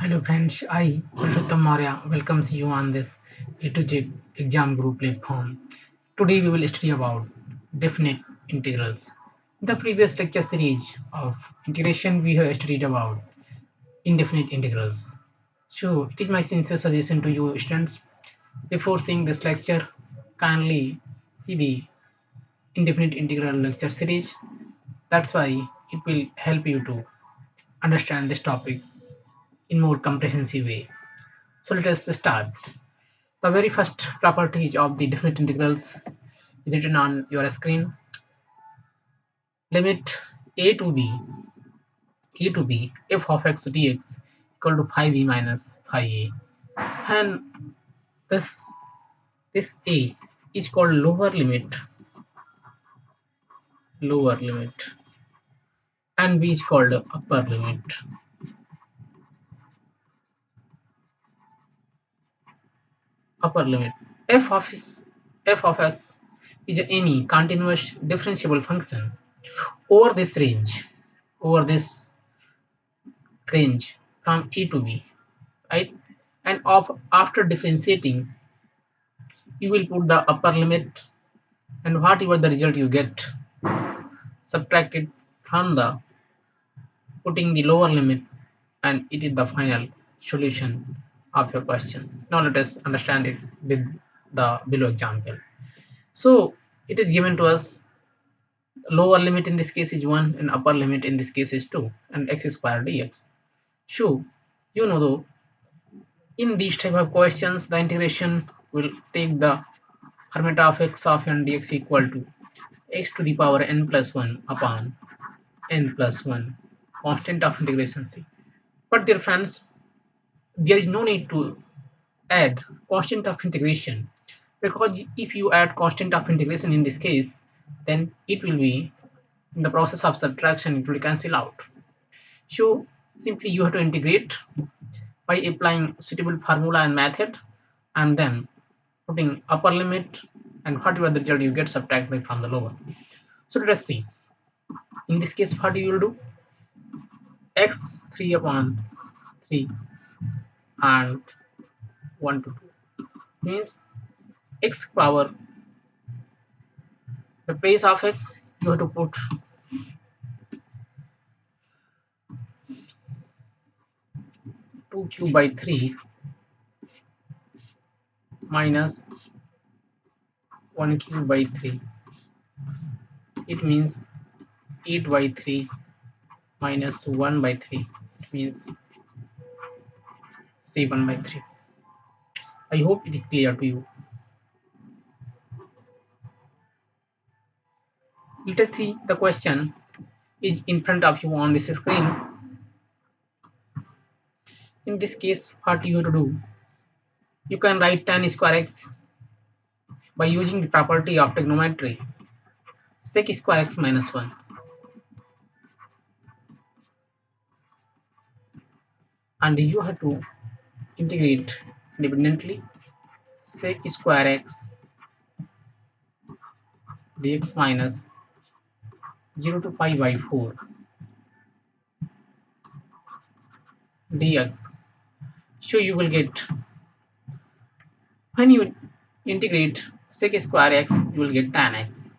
Hello friends, I, Purushottam Maurya, welcomes you on this A to Z exam group platform. Today we will study about definite integrals. In the previous lecture series of integration, we have studied about indefinite integrals. So it is my sincere suggestion to you students, before seeing this lecture, kindly see the indefinite integral lecture series. That's why it will help you to understand this topic in more comprehensive way. So let us start. The very first properties of the definite integrals is written on your screen. Limit a to b, f of x dx equal to phi b minus phi a. And this this a is called lower limit, and b is called upper limit. Upper limit. f of s- f of x is any continuous differentiable function over this range, over this range from a to b, right? And of after differentiating, you will put the upper limit, and whatever the result you get, subtract it from the putting the lower limit, and it is the final solution of your question. Now let us understand it with the below example. So it is given to us, lower limit in this case is 1 and upper limit in this case is 2, and x squared dx. So you know, though, in these type of questions the integration will take the formula of x of n dx equal to x to the power n plus 1 upon n plus 1 constant of integration c. But dear friends, there is no need to add constant of integration, because if you add constant of integration in this case, then it will be, in the process of subtraction, it will cancel out. So simply you have to integrate by applying suitable formula and method, and then putting upper limit, and whatever the result you get, subtract from the lower. So let us see. In this case, what you will do? X 3 upon 3 and 1 to 2 means x power, the place of x you have to put 2 cube by 3 minus 1 cube by 3. It means 8 by 3 minus 1 by 3. It means 7 by 3. I hope it is clear to you. Let us see the question is in front of you on this screen. In this case, what you have to do? You can write tan square x by using the property of trigonometry, sec square x minus 1, and you have to integrate independently sec square x dx minus 0 to pi by 4 dx. So you will get, when you integrate sec square x, you will get tan x,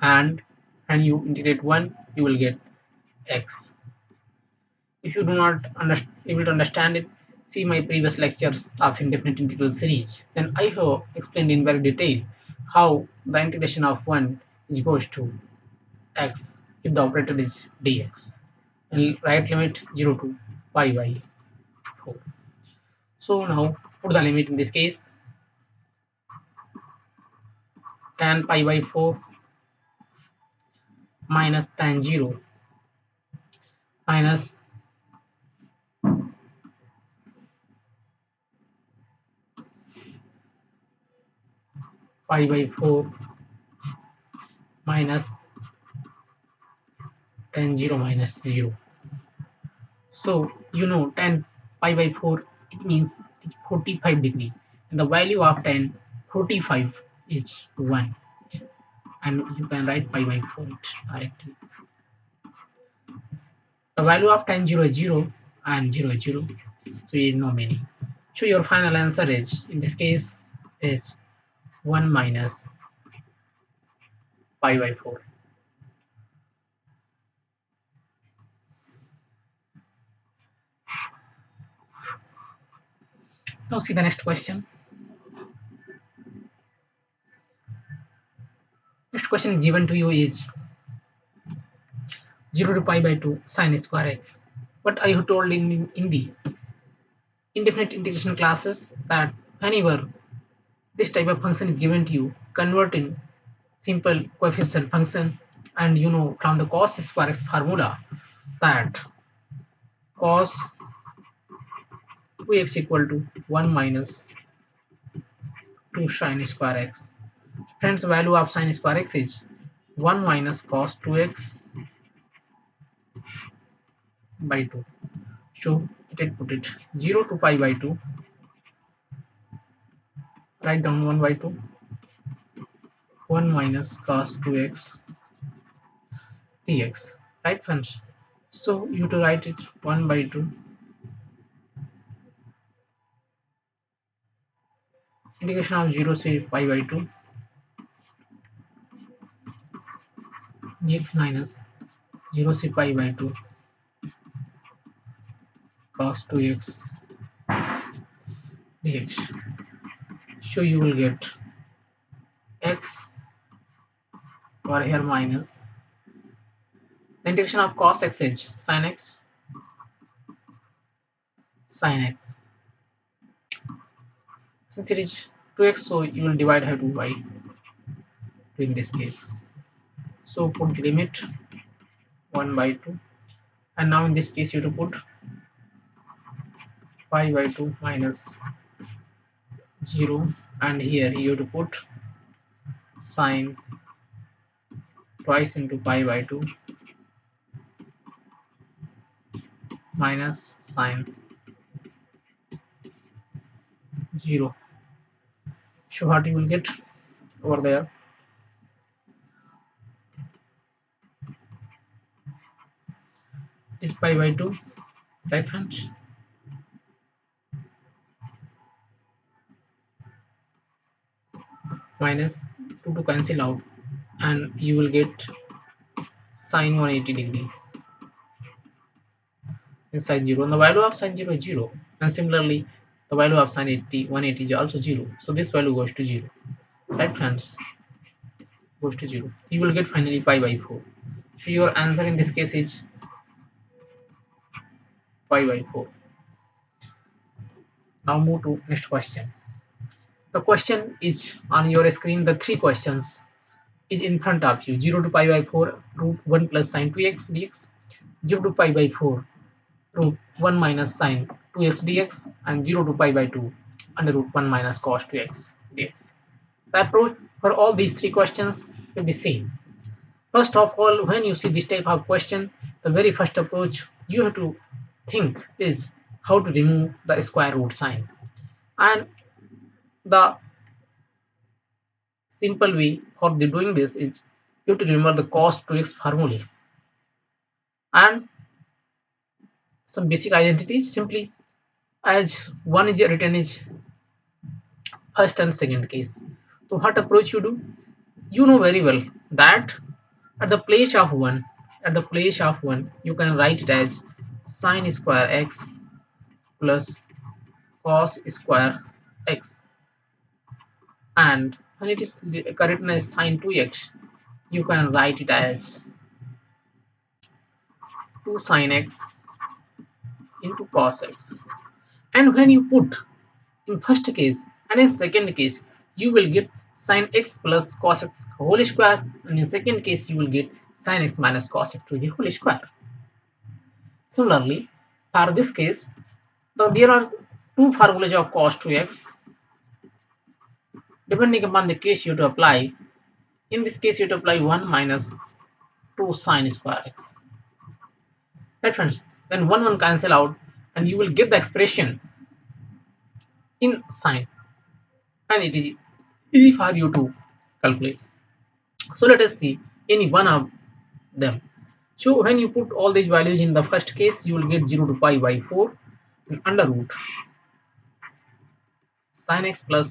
and when you integrate 1, you will get x. If you do not able to understand it, see my previous lectures of indefinite integral series. Then I have explained in very detail how the integration of 1 is goes to x if the operator is dx, and right limit 0 to pi by 4. So now put the limit in this case, tan pi by 4 minus tan 0 minus pi by 4 minus tan 0 minus 0. So you know, tan pi by 4, it means it is 45 degree, and the value of tan 45 is 1, and you can write pi by 4 it directly. The value of tan 0 is 0 and 0 is 0. So you know meaning. So your final answer is, in this case, is 1 minus pi by 4. Now see the next question. Next question given to you is 0 to pi by 2 sine square x. What I have told in the indefinite integration classes, that whenever this type of function is given to you, convert in simple coefficient function, and you know from the cos square x formula that cos 2x equal to 1 minus 2 sin square x. Friends, value of sin square x is 1 minus cos 2x by 2. So it put it 0 to pi by 2. Write down 1 by 2. 1 minus cos 2x dx. Right, friends? So you have to write it 1 by 2. Integration of 0 to pi by 2 dx minus 0 to pi by 2 cos 2x dx. So you will get x over here minus the integration of cos x is sin x. Since it is 2x, so you will divide her 2 by 2 in this case. So put the limit 1 by 2, and now in this case you have to put pi by 2 minus 0, and here you have to put sine twice into pi by 2 minus sine 0. So what you will get over there, is pi by 2 right hand minus 2 to cancel out, and you will get sine 180 degree inside 0, and the value of sine 0 is 0, and similarly the value of sine 180 is also 0, so this value goes to 0. Right friends, goes to 0. You will get finally pi by 4. So your answer in this case is pi by 4. Now move to next question. The question is on your screen. The three questions is in front of you: 0 to pi by 4 root 1 plus sine 2x dx, 0 to pi by 4 root 1 minus sine 2x dx, and 0 to pi by 2 under root 1 minus cos 2x dx. The approach for all these three questions will be same. First of all, when you see this type of question, the very first approach you have to think is how to remove the square root sign. And the simple way for doing this is you have to remember the cos 2x formula and some basic identities, simply as one is written is first and second case. So what approach you do? You know very well that at the place of 1, you can write it as sine square x plus cos square x, and when it is written as sine 2x, you can write it as 2 sine x into cos x. And when you put in first case and in second case, you will get sine x plus cos x whole square, and in second case you will get sine x minus cos x to the whole square. Similarly, for this case, there are two formulas of cos 2x. Depending upon the case you have to apply, in this case you have to apply 1 minus 2 sine square x. Right friends, then 1 cancel out, and you will get the expression in sine, and it is easy for you to calculate. So let us see any one of them. So when you put all these values in the first case, you will get 0 to pi by 4 and under root sin x plus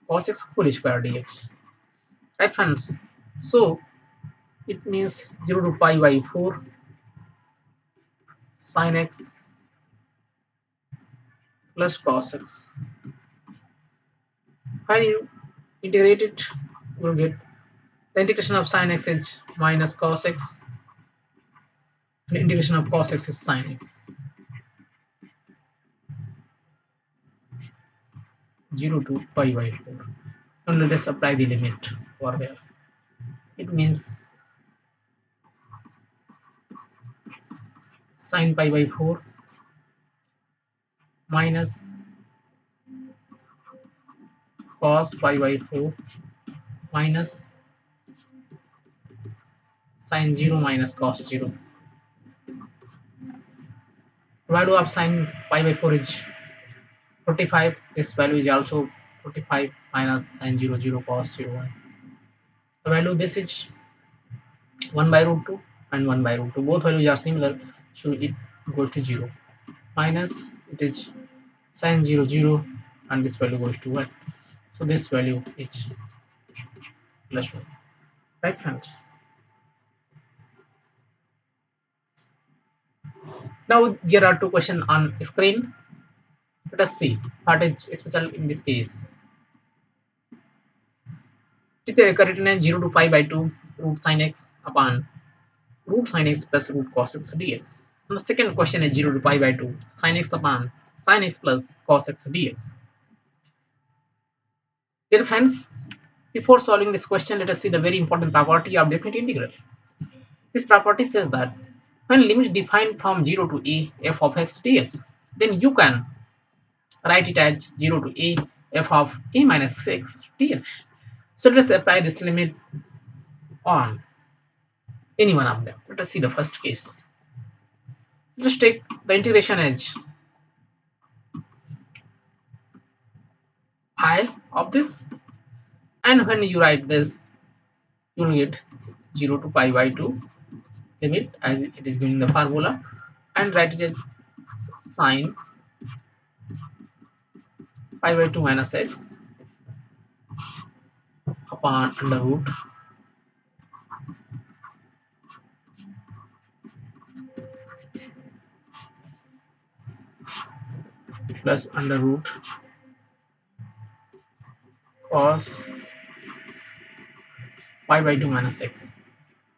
cos x whole square dx. Right friends? So it means 0 to pi by 4 sin x plus cos x. When you integrate it, you will get the integration of sin x is minus cos x and integration of cos x is sin x. 0 to pi by 4. And let us apply the limit over there. It means sin pi by 4 minus cos pi by 4 minus sin 0 minus cos 0. Value of sin pi by 4 is 45. This value is also 45 minus sin 0 0 cos 0 1. The value this is 1 by root 2 and 1 by root 2. Both values are similar, so it goes to 0. Minus it is sin 0 0 and this value goes to 1. So this value is plus 1. Right friends? Now there are two questions on screen. Let us see what is special in this case. It is a recurrent 0 to pi by 2 root sin x upon root sin x plus root cos x dx. And the second question is 0 to pi by 2 sin x upon sin x plus cos x dx. Dear friends, before solving this question, let us see the very important property of definite integral. This property says that when limit defined from 0 to a f of x dx, then you can write it as 0 to a f of a minus x dx. So let us apply this limit on any one of them. Let us see the first case. Just take the integration as I of this, and when you write this, you will get 0 to pi by 2 limit as it is given in the formula, and write it as sine pi by 2 minus x upon under root plus under root cos pi by 2 minus x.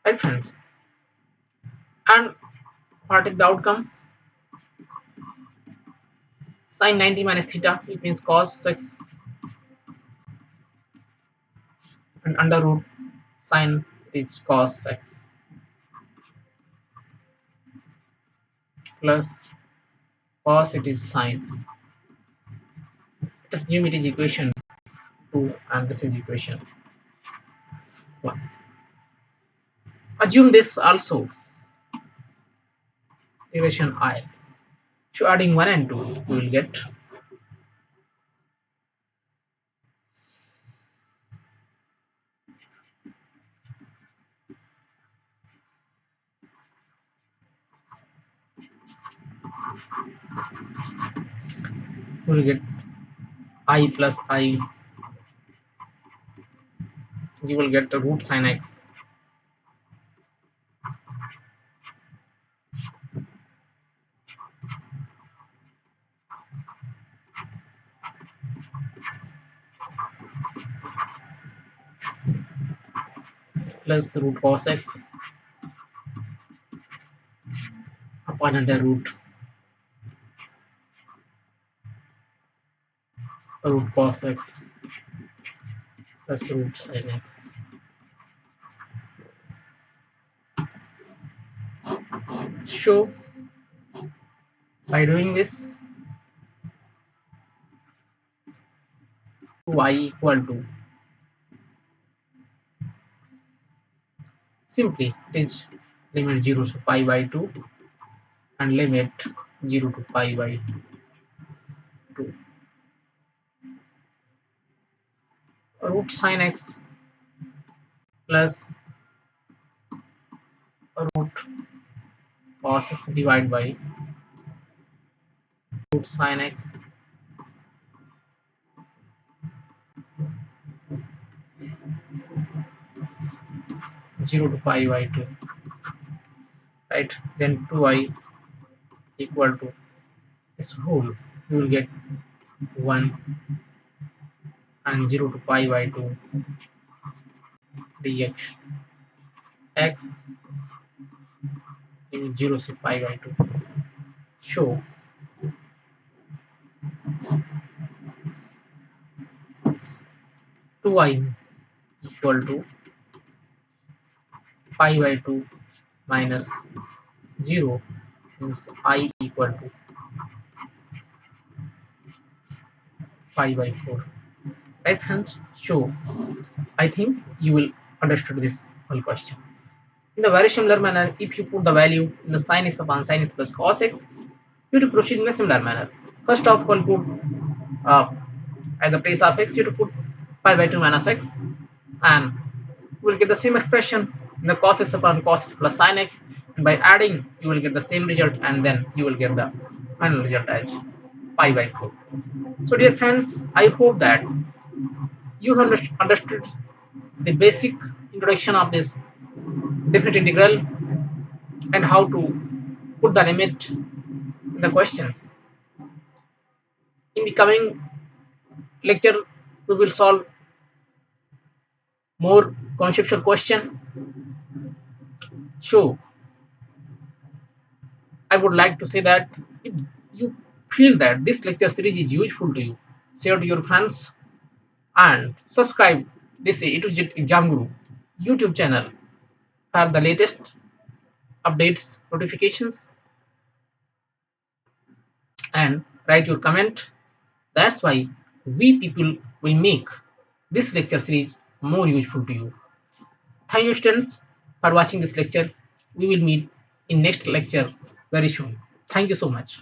Right friends? And what is the outcome? Sine 90 minus theta, it means cos x, and under root sine is cos x plus cos it is sine. Let's assume it is equation 2 and this is equation 1. Assume this also, equation I. So adding 1 and 2, we will get I plus I, you will get the root sin x plus root cos x upon under root cos x plus root sin x. So by doing this, 2I equal to, simply it is limit 0 to pi by 2 and limit 0 to pi by 2 root sin x plus root cos x divided by root sin x 0 to pi by 2, right? Then 2I equal to this whole, you will get 1 and 0 to pi by 2 dx x in 0 to pi by 2. So 2I equal to pi by 2 minus 0 means I equal to pi by 4. Right friends? So I think you will understood this whole question. In a very similar manner, if you put the value in the sin x upon sin x plus cos x, you have to proceed in a similar manner. First of all, put uh, at the place of x, you have to put pi by 2 minus x, and you will get the same expression in the cos x upon cos x plus sin x, and by adding, you will get the same result, and then you will get the final result as pi by 4. So, dear friends, I hope that you have understood the basic introduction of this definite integral and how to put the limit in the questions. In the coming lecture, we will solve more conceptual question. So I would like to say that if you feel that this lecture series is useful to you, share to your friends and subscribe this A to Z Exam Guru YouTube channel for the latest updates, notifications, and write your comment. That's why we people will make this lecture series more useful to you. Thank you students for watching this lecture. We will meet in next lecture very soon. Thank you so much.